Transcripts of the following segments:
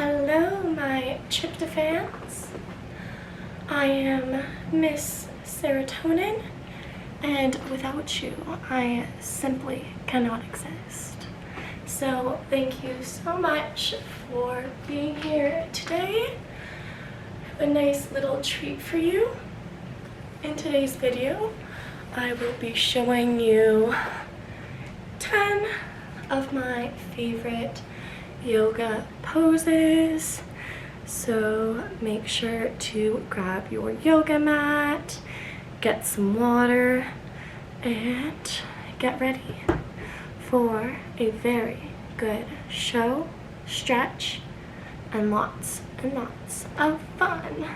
Hello, my Trypto-fans. I am Miss Serotonin, and without you, I simply cannot exist. So thank you so much for being here today. I have a nice little treat for you. In today's video, I will be showing you 10 of my favorite yoga poses. So make sure to grab your yoga mat, get some water, and get ready for a very good show, stretch, and lots of fun.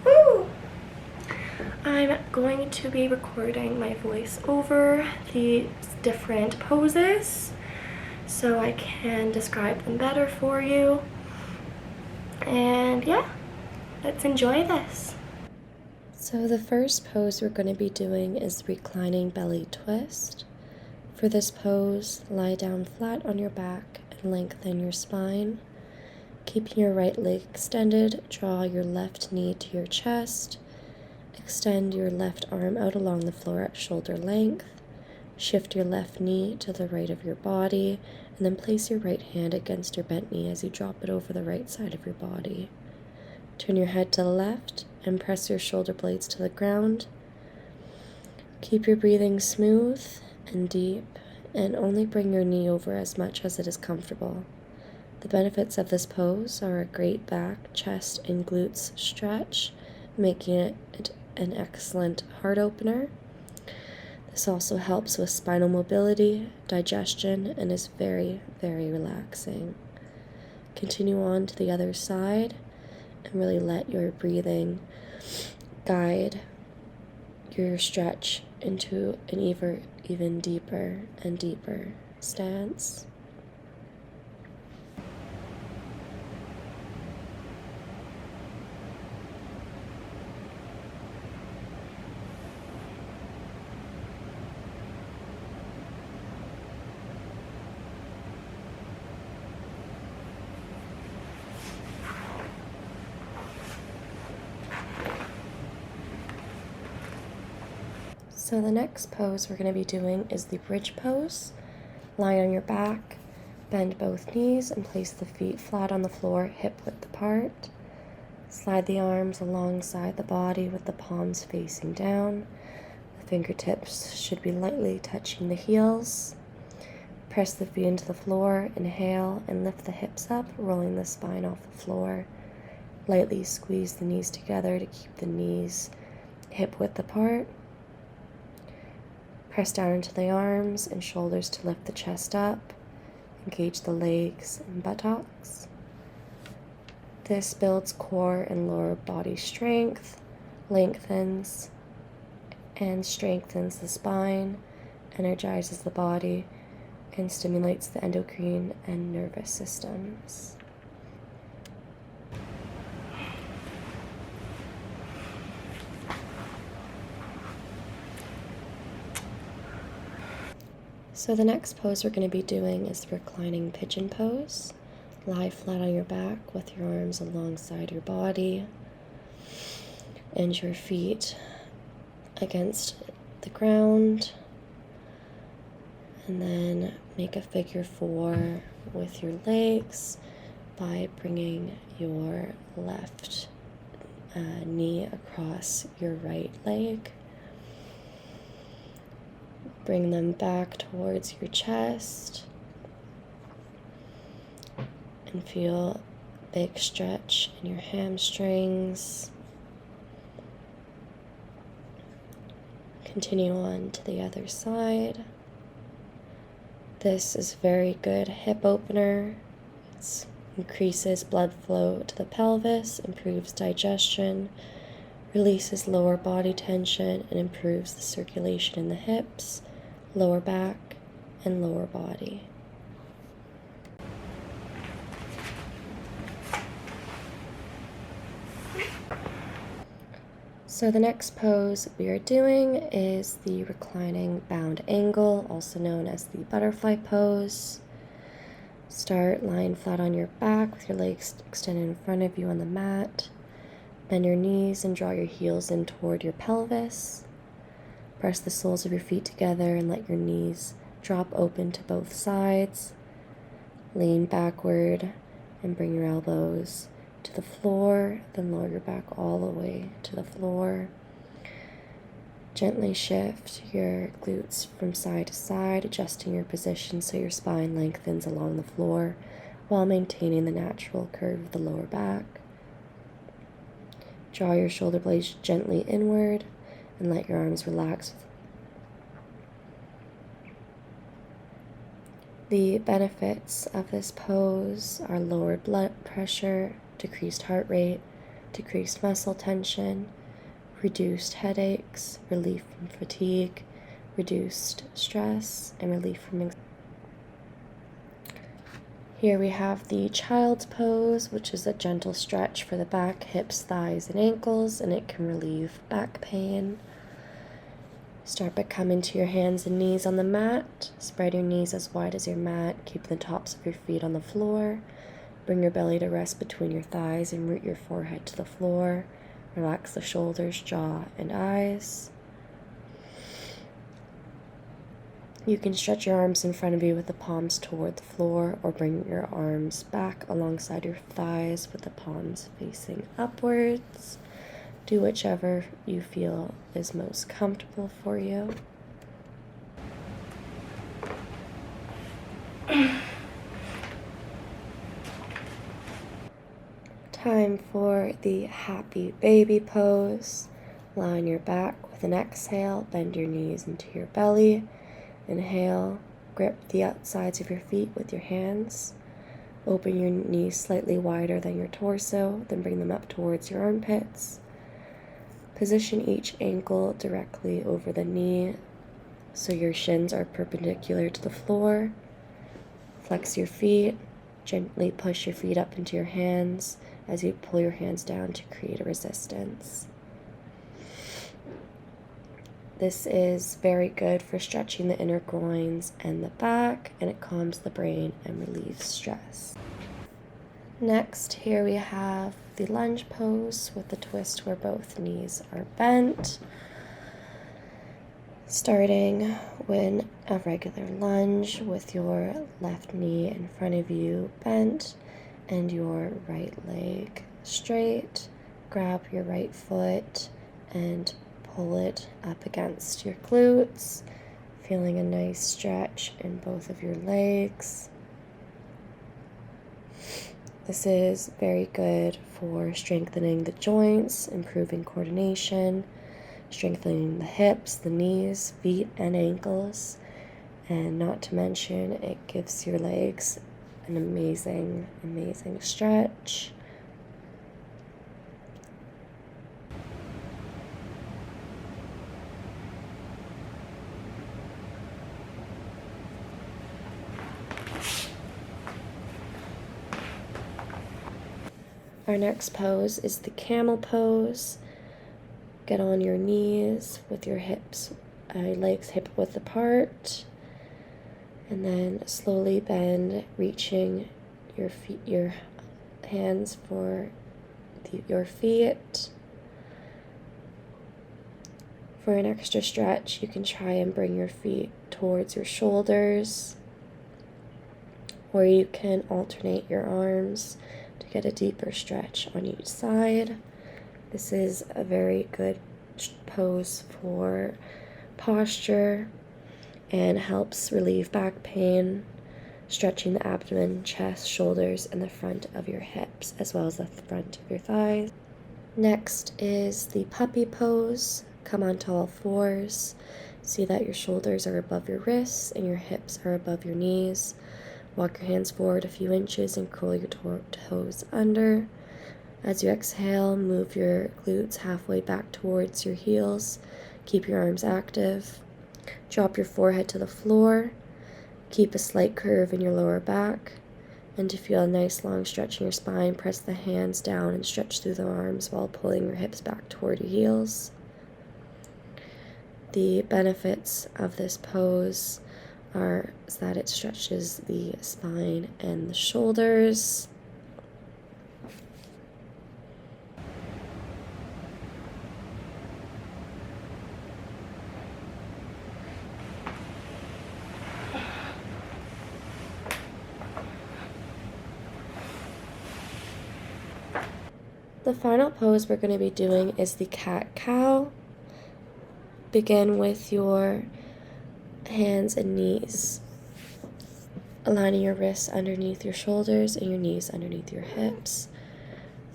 Woo! I'm going to be recording my voice over these different poses so I can describe them better for you. And yeah, let's enjoy this. So the first pose we're going to be doing is reclining belly twist. For this pose, lie down flat on your back and lengthen your spine. Keeping your right leg extended, draw your left knee to your chest. Extend your left arm out along the floor at shoulder length. Shift your left knee to the right of your body, and then place your right hand against your bent knee as you drop it over the right side of your body. Turn your head to the left and press your shoulder blades to the ground. Keep your breathing smooth and deep, and only bring your knee over as much as it is comfortable. The benefits of this pose are a great back, chest, and glutes stretch, making it an excellent heart opener. This also helps with spinal mobility, digestion, and is very, very relaxing. Continue on to the other side and really let your breathing guide your stretch into an even deeper and deeper stance. So the next pose we're going to be doing is the bridge pose. Lie on your back, bend both knees, and place the feet flat on the floor, hip width apart. Slide the arms alongside the body with the palms facing down. The fingertips should be lightly touching the heels. Press the feet into the floor, inhale, and lift the hips up, rolling the spine off the floor. Lightly squeeze the knees together to keep the knees hip width apart. Press down into the arms and shoulders to lift the chest up. Engage the legs and buttocks. This builds core and lower body strength, lengthens and strengthens the spine, energizes the body, and stimulates the endocrine and nervous systems. So the next pose we're going to be doing is the reclining pigeon pose. Lie flat on your back with your arms alongside your body and your feet against the ground. And then make a figure 4 with your legs by bringing your left knee across your right leg. Bring them back towards your chest and feel a big stretch in your hamstrings. Continue on to the other side. This is very good hip opener. It increases blood flow to the pelvis, improves digestion, releases lower body tension, and improves the circulation in the hips, lower back, and lower body. So the next pose we are doing is the reclining bound angle, also known as the butterfly pose. Start lying flat on your back with your legs extended in front of you on the mat. Bend your knees and draw your heels in toward your pelvis. Press the soles of your feet together and let your knees drop open to both sides. Lean backward and bring your elbows to the floor, then lower your back all the way to the floor. Gently shift your glutes from side to side, adjusting your position so your spine lengthens along the floor while maintaining the natural curve of the lower back. Draw your shoulder blades gently inward and let your arms relax. The benefits of this pose are lowered blood pressure, decreased heart rate, decreased muscle tension, reduced headaches, relief from fatigue, reduced stress, and relief from anxiety. Here we have the child's pose, which is a gentle stretch for the back, hips, thighs, and ankles, and it can relieve back pain. Start by coming to your hands and knees on the mat. Spread your knees as wide as your mat. Keep the tops of your feet on the floor. Bring your belly to rest between your thighs and root your forehead to the floor. Relax the shoulders, jaw, and eyes. You can stretch your arms in front of you with the palms toward the floor, or bring your arms back alongside your thighs with the palms facing upwards. Do whichever you feel is most comfortable for you. Time for the happy baby pose. Lie on your back with an exhale. Bend your knees into your belly. Inhale. Grip the outsides of your feet with your hands. Open your knees slightly wider than your torso, then bring them up towards your armpits. Position each ankle directly over the knee so your shins are perpendicular to the floor. Flex your feet. Gently push your feet up into your hands as you pull your hands down to create a resistance. This is very good for stretching the inner groins and the back, and it calms the brain and relieves stress. Next, here we have the lunge pose with the twist where both knees are bent. Starting with a regular lunge with your left knee in front of you bent and your right leg straight. Grab your right foot and pull it up against your glutes, feeling a nice stretch in both of your legs. This is very good for strengthening the joints, improving coordination, strengthening the hips, the knees, feet, and ankles. And not to mention, it gives your legs an amazing, amazing stretch. Our next pose is the Camel Pose. Get on your knees with your legs hip width apart, and then slowly bend, reaching your hands for your feet. For an extra stretch, you can try and bring your feet towards your shoulders, or you can alternate your arms to get a deeper stretch on each side. This is a very good pose for posture and helps relieve back pain, stretching the abdomen, chest, shoulders, and the front of your hips, as well as the front of your thighs. Next is the puppy pose. Come onto all fours. See that your shoulders are above your wrists and your hips are above your knees. Walk your hands forward a few inches and curl your toes under. As you exhale, move your glutes halfway back towards your heels. Keep your arms active. Drop your forehead to the floor. Keep a slight curve in your lower back. And to feel a nice long stretch in your spine, press the hands down and stretch through the arms while pulling your hips back toward your heels. The benefits of this pose is that it stretches the spine and the shoulders. The final pose we're going to be doing is the cat-cow. Begin with your hands and knees, aligning your wrists underneath your shoulders and your knees underneath your hips.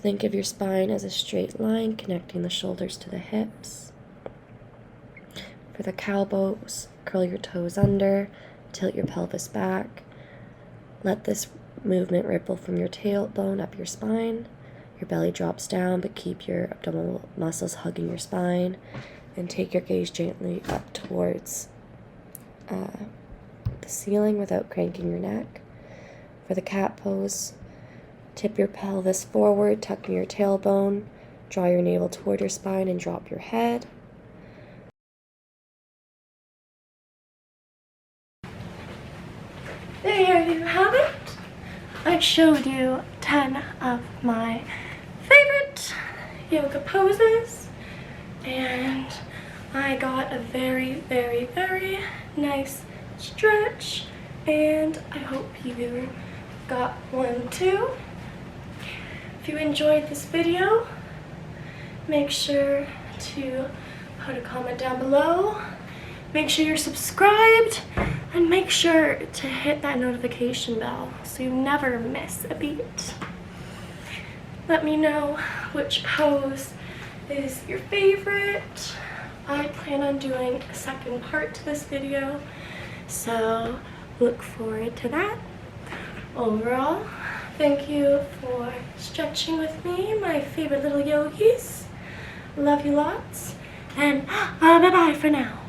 Think of your spine as a straight line connecting the shoulders to the hips. For the cow pose, curl your toes under, tilt your pelvis back. Let this movement ripple from your tailbone up your spine. Your belly drops down, but keep your abdominal muscles hugging your spine, and take your gaze gently up towards the ceiling without cranking your neck. For the cat pose, tip your pelvis forward, tucking your tailbone, draw your navel toward your spine, and drop your head. There you have it. I showed you 10 of my favorite yoga poses, and I got a very, very, very nice stretch, and I hope you got one too. If you enjoyed this video, make sure to put a comment down below, make sure you're subscribed, and make sure to hit that notification bell so you never miss a beat. Let me know which pose is your favorite. I plan on doing a second part to this video, so look forward to that. Overall, thank you for stretching with me, my favorite little yogis. Love you lots, and bye-bye for now.